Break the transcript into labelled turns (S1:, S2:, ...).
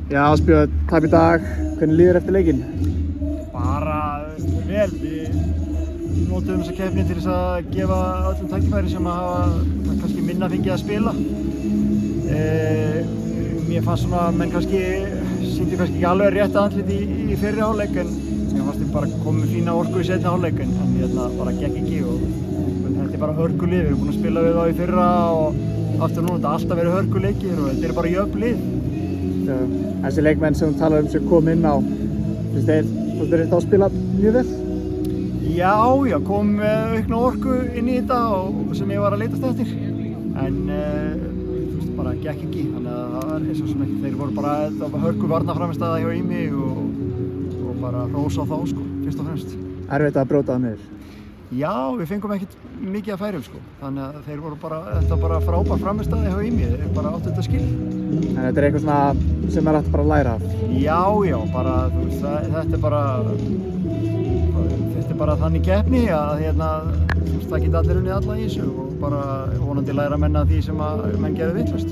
S1: Já, Ásbjörn, tap í dag. Hvernig líður eftir leikinn?
S2: Bara vel. Við notum þessa keppni til þess að gefa öllum tækifæri sem að hafa kannski minna fengið að spila. Mér fannst svona að menn kannski sýndu kannski ekki alveg rétt andlit í fyrri hálfleik en mér fannst þeim bara komið fína orku í seinni hálfleik en bara gekk ekki og þetta bara hörkulið. Við erum búin að spila við þá í fyrra og aftur núna þetta alltaf verið hörkuleikir og þetta bara jöfn lið.
S1: Þessi leikmenn sem þú talar sem kom inn á, finnst þeir þetta að spila mjög vel?
S2: Já, kom með aukna orku inn í þetta og sem ég var að leitast eftir. En bara gekk ekki, þannig að það var eins og sem ekki. Þeir voru bara, þetta var hörku varnarframmistaða hjá Ími og bara hrósa á þá, sko, fyrst og fremst.
S1: Erfitt að bróta það niður?
S2: Já, við fengum ekkert mikið að færum, sko. Þannig að þeir voru bara, þetta var bara frábær frammistaða hjá Ími, þeir bara áttu þetta skil.
S1: En þetta eitthvað svona sem hægt bara að læra af?
S2: Já, bara, þú veist, þetta er bara þannig keppni að það geta allir unnið alla í þessu og bara vonandi læra menn að því sem að menn gerðu vitlaust.